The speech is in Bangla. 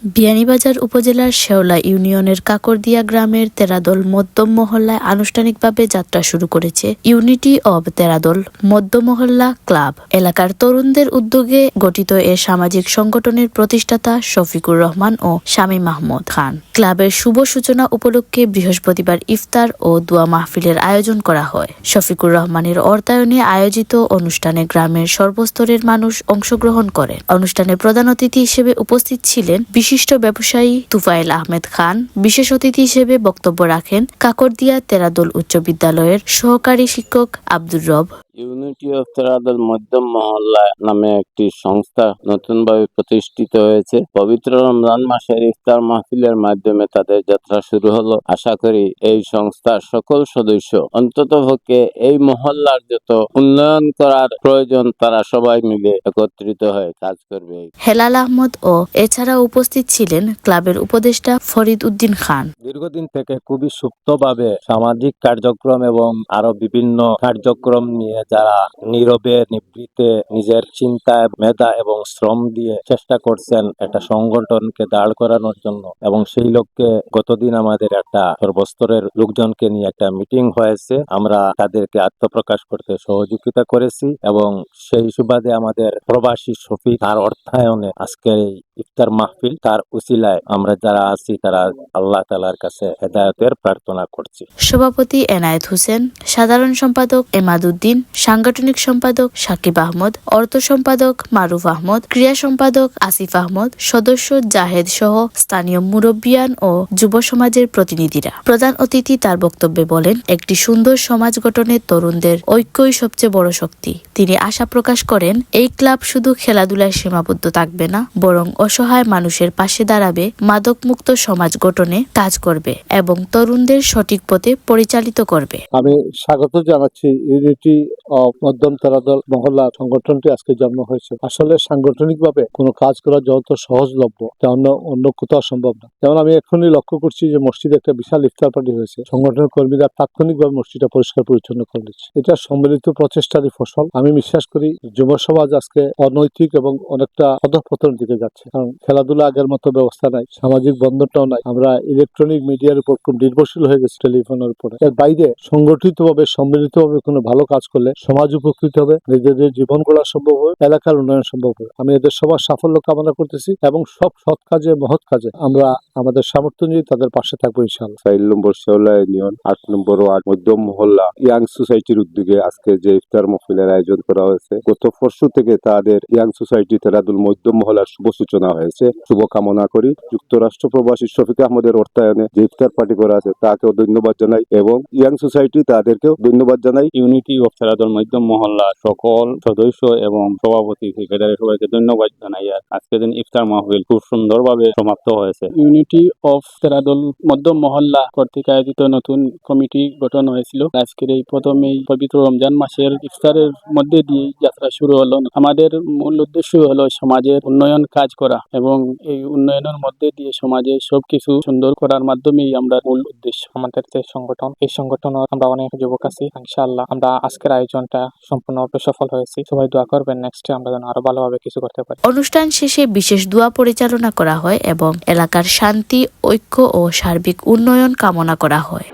বিয়ানীবাজার উপজেলার শেওলা ইউনিয়নের কাকরদিয়া গ্রামের তেরাদল মধ্যম মহল্লায় আনুষ্ঠানিকভাবে যাত্রা শুরু করেছে ইউনিটি অব তেরাদল মধ্য মহল্লা ক্লাব। এলাকার তরুণদের উদ্যোগে গঠিত এ সামাজিক সংগঠনের প্রতিষ্ঠাতা শফিকুর রহমান ও শামীম মাহমুদ খান। ক্লাবের শুভ সূচনা উপলক্ষে বৃহস্পতিবার ইফতার ও দোয়া মাহফিলের আয়োজন করা হয়। শফিকুর রহমানের অর্থায়নে আয়োজিত অনুষ্ঠানে গ্রামের সর্বস্তরের মানুষ অংশগ্রহণ করেন। অনুষ্ঠানে প্রধান অতিথি হিসেবে উপস্থিত ছিলেন বিশিষ্ট ব্যবসায়ী তুফাইল আহমেদ খান। বিশেষ অতিথি হিসেবে বক্তব্য রাখেন কাকরদিয়া তেরাদল উচ্চ বিদ্যালয়ের সহকারী শিক্ষক আব্দুর রব। ইউনিটি অফ তেরাদল মধ্যম মহল্লা নামে একটি সংস্থা নতুনভাবে প্রতিষ্ঠিত হয়েছে। পবিত্র রমজান মাসের ইফতার মাহফিলের মাধ্যমে তাদের যাত্রা শুরু হলো। আশা করি এই সংস্থার সকল সদস্য অন্ততপক্ষে এই মহল্লার যত উন্নয়ন করার প্রয়োজন তারা সবাই মিলে একত্রিত হয়ে কাজ করবে। হেলাল আহমদ ও এছাড়া উপস্থিত ছিলেন ক্লাবের উপদেষ্টা ফরিদ উদ্দিন খান। দীর্ঘদিন থেকে খুবই সুপ্তভাবে সামাজিক কার্যক্রম এবং আরো বিভিন্ন কার্যক্রম নিয়ে যারা নীরবে নিবৃত্তে নিজের চিন্তা, মেধা এবং শ্রম দিয়ে চেষ্টা করছেন একটা সংগঠনকে দাঁড় করানোর জন্য, এবং সেই লক্ষ্যে গতদিন আমাদের একটা সর্বস্তরের লোকজনকে নিয়ে একটা মিটিং হয়েছে। আমরা তাদেরকে আত্মপ্রকাশ করতে সহযোগিতা করেছি এবং সেই সুবাদে আমাদের প্রবাসী শফিক তার অর্থায়নে আজকের এই ইফতার মাহফিল, তার উসিলায় আমরা যারা আছি তারা আল্লাহ তাআলার কাছে হেদায়েতের প্রার্থনা করছি। সভাপতি এনায়েত হোসেন, সাধারণ সম্পাদক এমাদউদ্দিন, সাংগঠনিক সম্পাদক সাকিব আহমদ, অর্থ সম্পাদক মারুফ আহমদ, ক্রীড়া সম্পাদক আসিফ আহমদ, সদস্য জাহেদ সহ স্থানীয় মুরব্বিয়ান ও যুব সমাজের প্রতিনিধিরা। প্রধান অতিথি তার বক্তব্যে বলেন, একটি সুন্দর সমাজ গঠনে তরুণদের ঐক্যই সবচেয়ে বড় শক্তি। তিনি আশা প্রকাশ করেন, এই ক্লাব শুধু খেলাধুলায় সীমাবদ্ধ থাকবে না, বরং অসহায় মানুষের পাশে দাঁড়াবে, মাদকমুক্ত সমাজ গঠনে কাজ করবে এবং তরুণদের সঠিক পথে পরিচালিত করবে। আমি স্বাগত জানাচ্ছি ইউনিটি অফ মধ্যম তেরাদল মহল্লা সংগঠনটি আজকে জন্ম হয়েছে। আসলে সাংগঠনিকভাবে কোনো কাজ করা যত সহজলভ্য তা অন্য কোথাও সম্ভব না। যেমন আমি এখনই লক্ষ্য করছি যে মসজিদে একটা বিশাল ইফতার পার্টি হয়েছে। সংগঠনের কর্মীরা তাৎক্ষণিকভাবে মসজিদটা পরিষ্কার পরিচ্ছন্ন করে দিচ্ছে। এটা সম্মিলিত প্রচেষ্টারই ফসল। আমি বিশ্বাস করি যুব সমাজ আজকে অনৈতিক এবং অনেকটা অধঃপতনের দিকে যাচ্ছে, কারণ খেলাধুলা আগের মতো ব্যবস্থা নাই, সামাজিক বন্ধনটাও নাই। আমরা ইলেকট্রনিক মিডিয়ার উপর খুব নির্ভরশীল হয়ে গেছি, টেলিফোনের উপরে। এর বাইরে সংগঠিতভাবে সম্মিলিতভাবে কোনো ভালো কাজ করলে সমাজ উপকৃত হবে, নিজেদের জীবন গড়া সম্ভব হবে, এলাকার উন্নয়ন সম্ভব হবে। আমি এদের সবার সাফল্য কামনা করতেছি এবং সব সৎ কাজে মহৎ কাজে আমরা আমাদের সামর্থ্য নিয়ে তাদের পাশে থাকবো ইনশাআল্লাহ। 4 নম্বর শেওলা ইউনিয়ন 8 নম্বর ওয়ার্ড মধ্যম মহল্লা ইয়াং সোসাইটির উদ্যোগে আজকে যে ইফতার মাহফিলের আয়োজন করা হয়েছে, গত পরশু থেকে তাদের ইয়াং সোসাইটি তেরাদল মধ্যম মহল্লার শুভ সূচনা হয়েছে। শুভ কামনা করি। যুক্তরাষ্ট্র প্রবাসী শফিক আহমদের অর্থায়নে যে ইফতার পার্টি করা আছে তাকেও ধন্যবাদ জানাই এবং ইয়াং সোসাইটি তাদেরকেও ধন্যবাদ জানাই। ইউনিটি অফ তেরাদল মধ্যম মহল্লা সকল সদস্য এবং সভাপতি সেক্রেটারি সবাইকে ধন্যবাদ জানাই। আজকের দিন ইফতার মাহফিল খুব সুন্দরভাবে সমাপ্ত হয়েছে। ইউনিটি অফ তেরাদল মধ্যম মহল্লা কর্তৃক আয়োজিত নতুন কমিটি গঠন হয়েছিল। আজকের এই প্রথমেই পবিত্র রমজান মাসের ইফতারের মধ্যে দিয়ে যাত্রা শুরু হলো। আমাদের মূল উদ্দেশ্য হলো সমাজের উন্নয়ন কাজ করা এবং এই উন্নয়নের মধ্যে দিয়ে সমাজের সবকিছু সুন্দর করার মাধ্যমেই আমরা মূল উদ্দেশ্য। আমাদের যে সংগঠন, এই সংগঠনের আমরা অনেক যুবক আছি। ইনশাআল্লাহ আমরা আজকের আয়োজনটা সম্পূর্ণভাবে সফল হয়েছি। সবাই দোয়া করবেন নেক্সটে আমরা যেন আরো ভালোভাবে কিছু করতে পারি। অনুষ্ঠান শেষে বিশেষ দোয়া পরিচালনা করা হয় এবং এলাকার শান্তি, ঐক্য ও সার্বিক উন্নয়ন কামনা করা হয়।